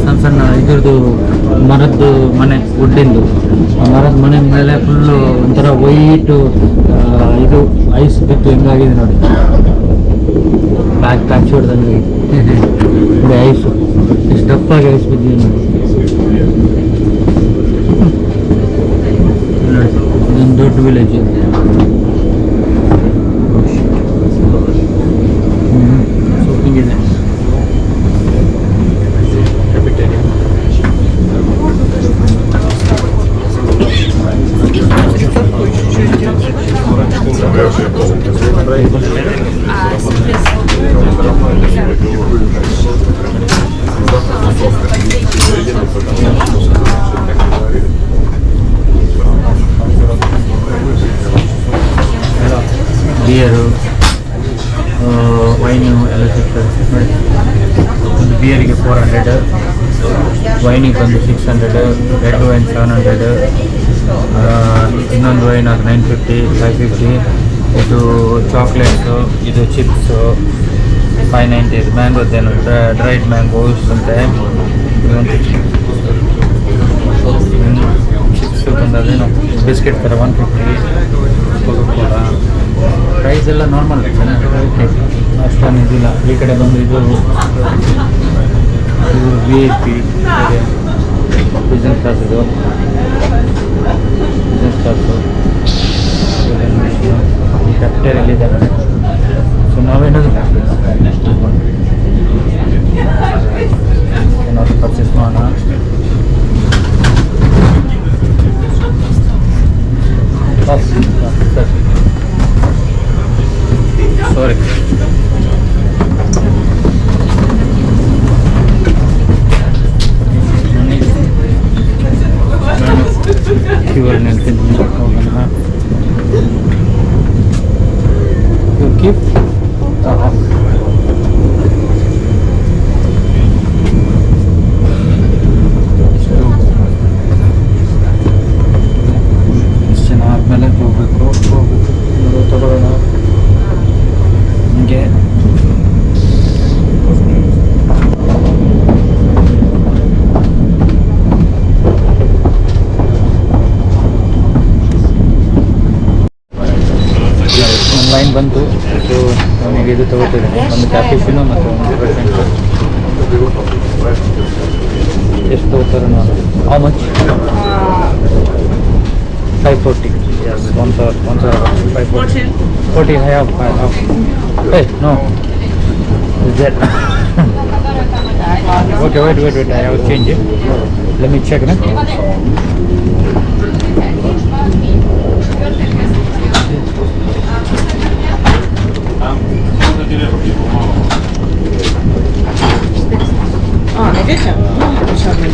ಸಣ್ಣ ಸಣ್ಣ ಇದ್ರದ್ದು ಮರದ್ದು ಮನೆ, ವುಡ್ಡಿಂದು. ಆ ಮರದ ಮನೆ ಮೇಲೆ ಫುಲ್ಲು ಒಂಥರ ವೈಟು ಇದು ಐಸ್ ಬಿದ್ದು ಹೆಂಗಾಗಿದೆ ನೋಡಿ, ಪ್ಯಾಚ್ ಹೊಡೆದಂಗೆ ನೋಡಿ ಐಸು. ಎಷ್ಟು ದಪ್ಪಾಗಿ ಐಸ್ ಬಿದ್ದಿದೆ ನೋಡಿ. ಇದೊಂದು ದೊಡ್ಡ ವಿಲೇಜ್. ಸೊ ಹಿಂಗಿದೆ ಬಿಯರು, ವೈನು ಎಲ್ಲ ಸಿಗ್ತದೆ ನೋಡಿ. ಒಂದು ಬಿಯರಿಗೆ 400, ವೈನಿಗೆ ಬಂದು 600, ರೆಡ್ ವೈನ್ 700, ಇನ್ನೊಂದು ವೈನ್ ಅದು 950, 550. ಇದು ಚಾಕ್ಲೇಟ್ಸು, ಇದು ಚಿಪ್ಸು 590. ಇದು ಮ್ಯಾಂಗೋದೇನು ಡ್ರೈಡ್ ಮ್ಯಾಂಗೋಸ್ ಅಂತೆ. ಚಿಪ್ಸು ಬಂದದೇನು ಬಿಸ್ಕೆಟ್ ಥರ 150. ಕೋಕಾ ಪ್ರೈಸ್ ಎಲ್ಲ ನಾರ್ಮಲ್, ಚೆನ್ನಾಗಿ ಅಷ್ಟೊಂದು ಇದಿಲ್ಲ. ಈ ಕಡೆ ಬಂದು ಇದು VIP ಬಿಸ್ನೆಸ್ ಕ್ಲಾಸ್. ಇದು ಬಿಸ್ನೆಸ್ ಕ್ಲಾಸು ಕ್ಯಾಫೆಟೇರಿಯಲ್ಲಿದ್ದಾರೆ. ಸೊ ನಾವೇನಾದರೂ ಏನಾದರೂ ಪರ್ಚೇಸ್ ಮಾಡೋಣ. ಸಾರಿ, ಕ್ಯೂರ್ ನೆನ್ತೀನಿ ಹೋಗೋಣ. ಕೀಪ್ ಇಷ್ಟು ಜನ ಆದಮೇಲೆ ಹೋಗ್ಬೇಕು ತಗೊಳ್ಳೋಣ. ಹಿಂಗೆ ಲೈನ್ ಬಂತು. ಸೊ ನಮಗೆ ಇದು ತಗೋತಿದ್ದೀನಿ, ಒಂದು ಕ್ಯಾಪಿಚಿನೋ ಮತ್ತು ಒಂದು ಪರ್ಸೆಂಟ್. ಎಷ್ಟು ತಗೋತಾರೆ ನಾನು? How much? 5 540. Yes, 540. 40, I have. Hey, no. Is that? Okay, wait. I have to change it. Let me check. Na? А, не wiecie? No, potrzebny.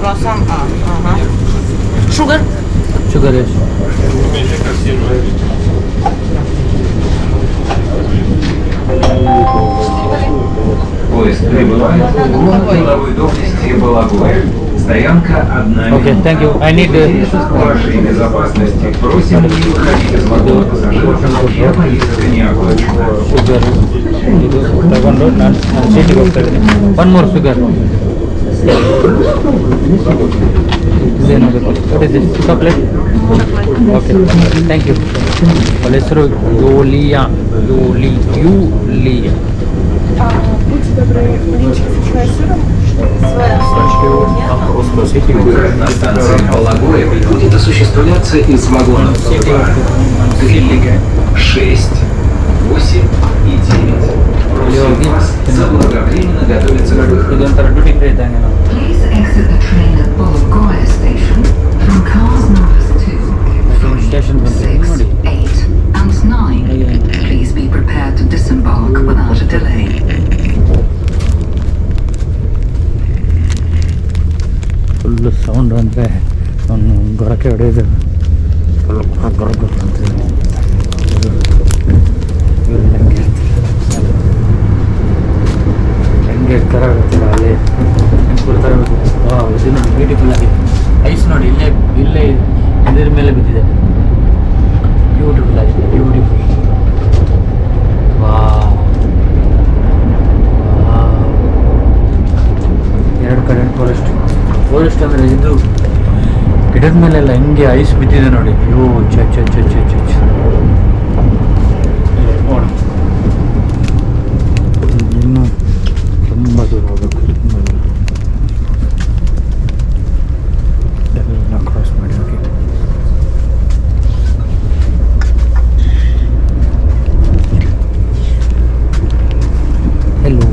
Croissant, aha. Sugar? Sugar is. Поезд прибывает в город деловой доблести Балагой. Стоянка одна Okay, минута. thank you. I need. Вашей безопасности просим не выходить из вагона пассажиров, пока поездка не окончена. Sugar. ಇದು ತಗೊಂಡು ನಾನು ಸೀಟಿಗೆ ಹೋಗ್ತಾ ಇದ್ದೀನಿ. One more sugar. ಇದೇನು ಬೇಕು? What is this? Chocolate? Okay, thank you. ಅವಳ ಹೆಸರು ಯೂಲಿಯಾ. Будьте добры, блинчики с ветчиной и сыром. Выход на станции Балагоя будет осуществляться из вагонов 2, 3, 6, 8 и 9. Просим вас заблаговременно готовиться к выходу. ಇದೊಂಥರ ಡ್ಯೂಟಿ ಫ್ರೀ ಇದ್ದಂಗೆ ನಾವು. Please exit the train at Bologoye station from cars numbers 2, 3, Station ಬಂತು. 6, ನೋಡಿ. 8 and 9. Please be prepared to disembark without a delay. Full sound ಅಂದರೆ ಅವನು ಗೊರಕೆ ಹೊಡೆಯೋದು ಫುಲ್ ಗೊರಗ ಅಂತಿದೆ. ಹೆಂಗೆ ಇರ್ತಾರ ಗೊತ್ತಿಲ್ಲ ಅಲ್ಲಿ ಹೆಂಗೆ ಕೊಡ್ತಾರ ಗೊತ್ತಿಲ್ಲ. ಇದು ನೋಡಿ ಬ್ಯೂಟಿಫುಲ್ ಆಗಿದೆ. ಐಸ್ ನೋಡಿ ಇಲ್ಲೇ ಇದ್ರ ಮೇಲೆ ಬಿದ್ದಿದೆ. ಬ್ಯೂಟಿಫುಲ್ ಆಗಿದೆ, ಬ್ಯೂಟಿಫುಲ್. ಎರಡು ಕಡೆ ಫಾರೆಸ್ಟ್ ಅಂದರೆ ಇದು ಗಿಡದ ಮೇಲೆಲ್ಲ ಹೆಂಗೆ ಐಸ್ ಬಿದ್ದಿದೆ ನೋಡಿ. ಅಯ್ಯೋ ಚ ನೋಡಿ. ಇನ್ನೂ ತುಂಬ ದೂರ ಹೋಗ್ಬೇಕು. ಎಲ್ಲ ಕ್ರಾಸ್ ಮಾಡಿ ಹೋಗಿ. ಹೆಲೋ.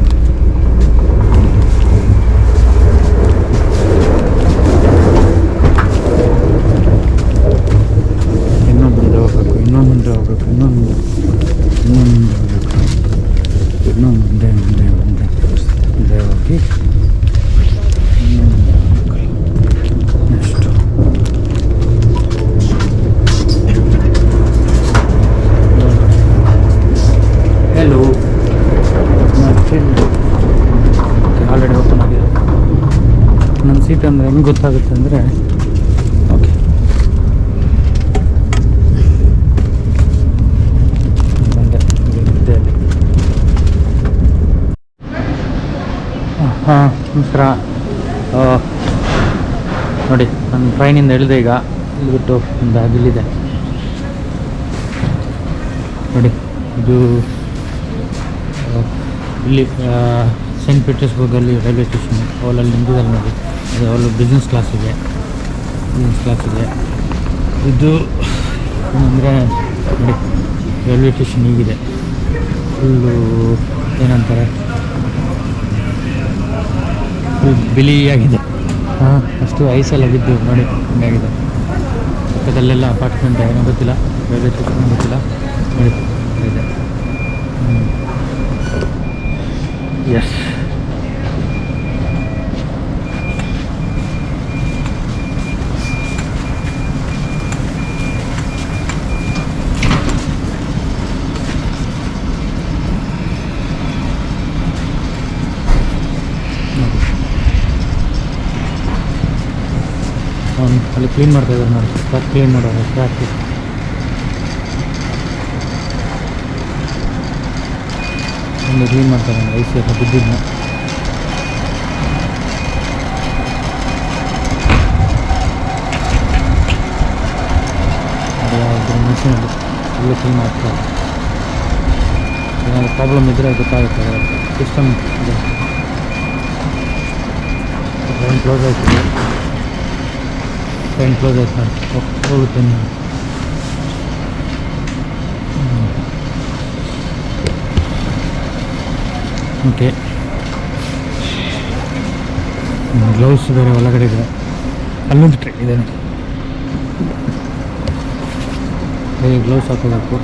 ಇನ್ನೂ ಮುಂದೆ ಹೋಗ್ಬೇಕು. ಇನ್ನೂ ಮುಂದೆ ಹೋಗಿ ಇನ್ನೂ ಮುಂದೆ ಹೋಗ್ಬೇಕು. Next hello. ಆಲ್ರೆಡಿ ಓಪನ್ ಆಗಿದೆ. ನನ್ನ ಸೀಟ್ ಅಂದರೆ ಹೆಂಗೆ ಗೊತ್ತಾಗುತ್ತೆ ಅಂದರೆ ಓಕೆ ಹಾಂ ನಮಸ್ಕಾರ. ನೋಡಿ ನಾನು ಟ್ರೈನಿಂದ ಇಳಿದೆ ಈಗ. ಇಲ್ಲಿಬಿಟ್ಟು ಒಂದು ಬ್ಯಾಗ್ ಇಲ್ಲಿದೆ ನೋಡಿ. ಇದು ಇಲ್ಲಿ ಸೆಂಟ್ ಪೀಟರ್ಸ್ಬರ್ಗಲ್ಲಿ ರೈಲ್ವೆ ಸ್ಟೇಷನ್. ಅವಲಲ್ಲಿ ನಿಂತಿದ್ದಾರೆ ನೋಡಿ. ಅದು ಅವಳು ಬಿಸ್ನೆಸ್ ಕ್ಲಾಸ್ ಇದೆ. ಇದು ಅಂದರೆ ನೋಡಿ ರೈಲ್ವೆ ಸ್ಟೇಷನ್ ಹೀಗಿದೆ. ಫುಲ್ಲು ಏನಂತಾರೆ ಫುಲ್ ಬಿಳಿಯಾಗಿದೆ. ಹಾಂ, ಅಷ್ಟು ಐಸೆಲ್ಲ ಬಿದ್ದು ನೋಡಿ ಹಿಂಗಾಗಿದೆ. ಪಕ್ಕದಲ್ಲೆಲ್ಲ ಅಪಾರ್ಟ್ಮೆಂಟ್ ಏನೋ ಗೊತ್ತಿಲ್ಲ, ರೈಲ್ವೆ ಸ್ಟೇಷನ್ ಗೊತ್ತಿಲ್ಲ ನೋಡಿ ಇದೆ. ಎಸ್, ಅವನು ಅಲ್ಲಿ ಕ್ಲೀನ್ ಮಾಡ್ತಾ ಇದ್ದಾರೆ ನೋಡಿ. ಟ್ರ್ಯಾಕ್ ಕ್ಲೀನ್ ಮಾಡೋದು. ಟ್ರ್ಯಾಕ್ ಒಂದು ಕ್ಲೀನ್ ಮಾಡ್ತಾರೆ ನೋಡಿ. ಐಸಿ ಎಲ್ಲ ಬಿದ್ದಿದ್ನ ಮಿಷಿನಲ್ಲಿ ಇಲ್ಲಿ ಕ್ಲೀನ್ ಮಾಡ್ತಾರೆ. ಏನಾದರೂ ಪ್ರಾಬ್ಲಮ್ ಇದ್ದರೆ ಗೊತ್ತಾಗುತ್ತೆ ಸಿಸ್ಟಮ್ ಇದೆ. ಟ್ರೈನ್ ಕ್ಲೋಸ್ ಆಯ್ತು, ಟ್ರೈನ್ ಕ್ಲೋಸ್ ಆಯ್ತು ನೋಡಿ ಹೋಗುತ್ತೆ ನೀವು. ಓಕೆ, ಗ್ಲೌಸ್ ಬೇರೆ ಒಳಗಡೆ ಇದೆ. ಅಲ್ಲೊಂದು ಟ್ರೈನ್ ಇದೆ, ಬೇರೆ ಗ್ಲೌಸ್ ಹಾಕೋಬೇಕು.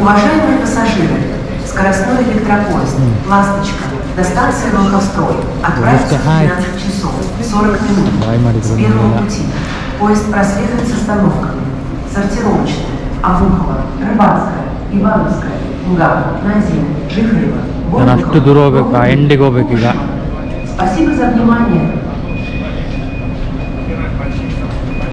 Уважаемые пассажиры, скоростной электропоезд «Ласточка» до станции Волховстрой отправится в 12 часов 40 минут. С первого пути поезд проследует с остановками Сортировочная, Обухова, Рыбацкая, Ивановская, Угар, Назим, Жихарева, ನಾನು ಅಷ್ಟು ದೂರ ಹೋಗ್ಬೇಕು, ಎಂಡಿಗೆ ಹೋಗ್ಬೇಕೀಗ. Спасибо за внимание.